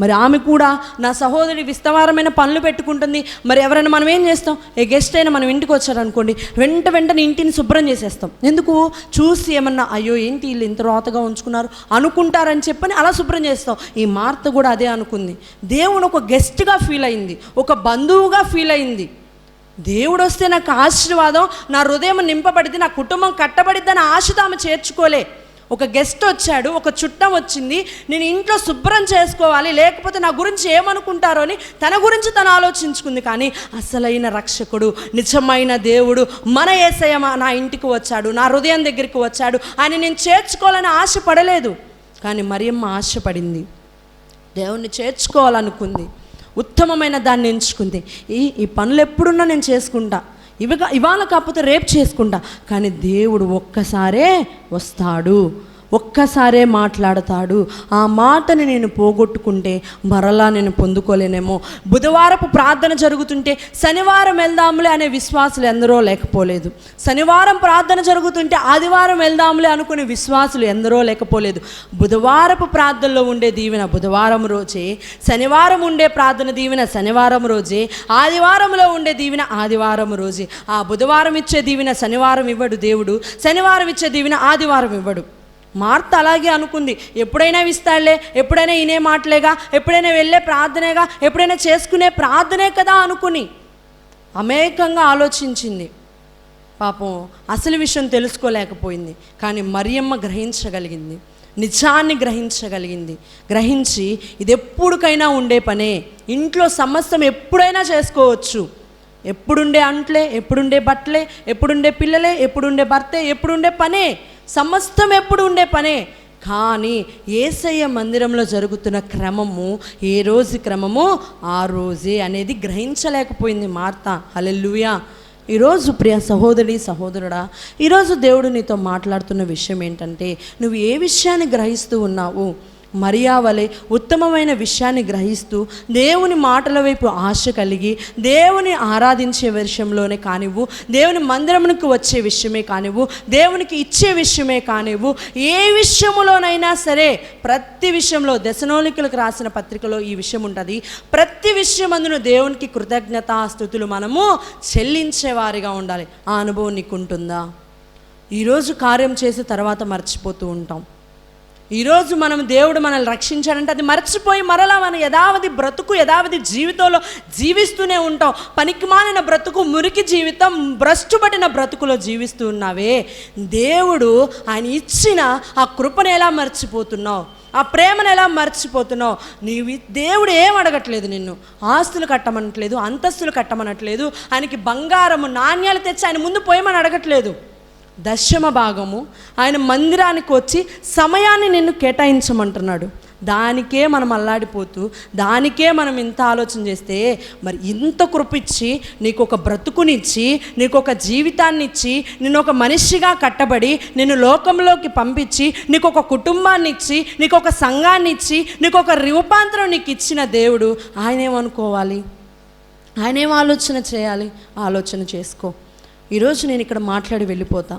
మరి ఆమె కూడా నా సహోదరి విస్తారమైన పనులు పెట్టుకుంటుంది. మరి ఎవరైనా మనం ఏం చేస్తాం, ఏ గెస్ట్ అయినా మనం ఇంటికి వచ్చారనుకోండి, వెంటనే ఇంటిని శుభ్రం చేసేస్తాం. ఎందుకు, చూసి ఏమన్నా అయ్యో ఏంటి వీళ్ళు ఇంత రోతగా ఉంచుకున్నారు అనుకుంటారని చెప్పని అలా శుభ్రం చేస్తాం. ఈ మార్త కూడా అదే అనుకుంది. దేవుడు ఒక గెస్ట్గా ఫీల్ అయింది, ఒక బంధువుగా ఫీల్ అయింది. దేవుడు వస్తే నాకు ఆశీర్వాదం, నా హృదయం నింపబడిద్ది, నా కుటుంబం కట్టబడిద్ది అని ఆశతో ఆమె చేర్చుకోలే. ఒక గెస్ట్ వచ్చాడు, ఒక చుట్టం వచ్చింది, నేను ఇంట్లో శుభ్రం చేసుకోవాలి, లేకపోతే నా గురించి ఏమనుకుంటారో అని తన గురించి తను ఆలోచించుకుంది. కానీ అసలైన రక్షకుడు, నిజమైన దేవుడు, మన యేసయ్య నా ఇంటికి వచ్చాడు, నా హృదయం దగ్గరికి వచ్చాడు, ఆయన నేను చేర్చుకోవాలని ఆశపడలేదు. కానీ మరియమ్మ ఆశపడింది, దేవుణ్ణి చేర్చుకోవాలనుకుంది, ఉత్తమమైన దాన్ని ఎంచుకుంది. ఈ పనులు ఎప్పుడున్నా నేను చేసుకుంటా, ఇవాళ కాకపోతే రేపు చేసుకుంటా, కానీ దేవుడు ఒక్కసారే వస్తాడు, ఒక్కసారే మాట్లాడతాడు. ఆ మాటని నేను పోగొట్టుకుంటే మరలా నేను పొందుకోలేనేమో. బుధవారపు ప్రార్థన జరుగుతుంటే శనివారం వెళ్దాంలే అనే విశ్వాసులు ఎందరో లేకపోలేదు. శనివారం ప్రార్థన జరుగుతుంటే ఆదివారం వెళ్దాంలే అనుకునే విశ్వాసులు ఎందరో లేకపోలేదు. బుధవారపు ప్రార్థనలో ఉండే దీవెన బుధవారం రోజే, శనివారం ఉండే ప్రార్థన దీవెన శనివారం రోజే, ఆదివారంలో ఉండే దీవెన ఆదివారం రోజే. ఆ బుధవారం ఇచ్చే దీవెన శనివారం ఇవ్వడు దేవుడు, శనివారం ఇచ్చే దీవెన ఆదివారం ఇవ్వడు. మార్త అలాగే అనుకుంది, ఎప్పుడైనా ఇస్తాడులే, ఎప్పుడైనా ఇనే మాటలేగా, ఎప్పుడైనా వెళ్ళే ప్రార్థనేగా, ఎప్పుడైనా చేసుకునే ప్రార్థనే కదా అనుకుని అమేకంగా ఆలోచించింది. పాపం అసలు విషయం తెలుసుకోలేకపోయింది. కానీ మరియమ్మ గ్రహించగలిగింది, నిజాన్ని గ్రహించి ఇది ఎప్పుడుకైనా ఉండే పనే, ఇంట్లో సమస్తం ఎప్పుడైనా చేసుకోవచ్చు, ఎప్పుడుండే అంట్లే, ఎప్పుడుండే బట్టలే, ఎప్పుడుండే పిల్లలే, ఎప్పుడుండే భర్తే, ఎప్పుడుండే పనే, సమస్తం ఎప్పుడు ఉండే పనే. కానీ యేసయ్య మందిరంలో జరుగుతున్న క్రమము ఏ రోజు క్రమము ఆ రోజే అనేది గ్రహించలేకపోయింది మార్త. హల్లెలూయా. ఈరోజు ప్రియ సహోదరి సహోదరుడా, ఈరోజు దేవుడు నీతో మాట్లాడుతున్న విషయం ఏంటంటే, నువ్వు ఏ విషయాన్ని గ్రహిస్తూ ఉన్నావు? మరియా వలె ఉత్తమమైన విషయాన్ని గ్రహిస్తూ దేవుని మాటల వైపు ఆశ కలిగి దేవుని ఆరాధించే విషయంలోనే కానివ్వు, దేవుని మందిరమునకు వచ్చే విషయమే కానివ్వు, దేవునికి ఇచ్చే విషయమే కానివ్వు, ఏ విషయములోనైనా సరే, ప్రతి విషయంలో దశలోనికులకు రాసిన పత్రికలో ఈ విషయం ఉంటుంది. ప్రతి విషయమందును దేవునికి కృతజ్ఞతాస్తుతులు మనము చెల్లించేవారిగా ఉండాలి. ఆ అనుభవం నీకు ఉంటుందా? ఈరోజు కార్యం చేసి తర్వాత మర్చిపోతూ ఉంటాం. ఈరోజు మనం దేవుడు మనల్ని రక్షించాడంటే అది మర్చిపోయి మరలా మన యథావధి జీవితంలో జీవిస్తూనే ఉంటాం. పనికిమాలిన బ్రతుకు, మురికి జీవితం, భ్రష్టుపడిన బ్రతుకులో జీవిస్తూ ఉన్నావే. దేవుడు ఆయన ఇచ్చిన ఆ కృపను ఎలా మర్చిపోతున్నావు? ఆ ప్రేమను ఎలా మర్చిపోతున్నావు? దేవుడు ఏం అడగట్లేదు, నిన్ను ఆస్తులు కట్టమనట్లేదు, అంతస్తులు కట్టమనట్లేదు, ఆయనకి బంగారము నాణ్యాలు తెచ్చి ఆయన ముందు పోయమని అడగట్లేదు. దశమ భాగము ఆయన మందిరానికి వచ్చి సమయాన్ని నిన్ను కేటాయించమంటున్నాడు. దానికే మనం అల్లాడిపోతూ, దానికే మనం ఇంత ఆలోచన చేస్తే, మరి ఇంత కృపిచ్చి, నీకు ఒక బ్రతుకునిచ్చి, నీకు ఒక జీవితాన్ని ఇచ్చి, నిన్ను ఒక మనిషిగా కట్టబడి నిన్ను లోకంలోకి పంపించి, నీకు ఒక కుటుంబాన్ని ఇచ్చి, నీకు ఒక సంఘాన్ని ఇచ్చి, నీకు ఒక రూపాంతరం నీకు ఇచ్చిన దేవుడు ఆయన ఏమనుకోవాలి? ఆయన ఏం ఆలోచన చేయాలి? ఆలోచన చేసుకో. ఈరోజు నేను ఇక్కడ మాట్లాడి వెళ్ళిపోతా,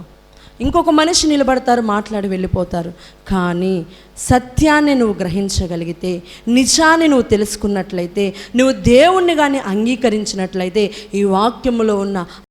ఇంకొక మనిషి నిలబడతారు, మాట్లాడి వెళ్ళిపోతారు. కానీ సత్యాన్ని నువ్వు గ్రహించగలిగితే, నిజాన్ని నువ్వు తెలుసుకున్నట్లయితే, నువ్వు దేవుణ్ణి కానీ అంగీకరించినట్లయితే, ఈ వాక్యములో ఉన్న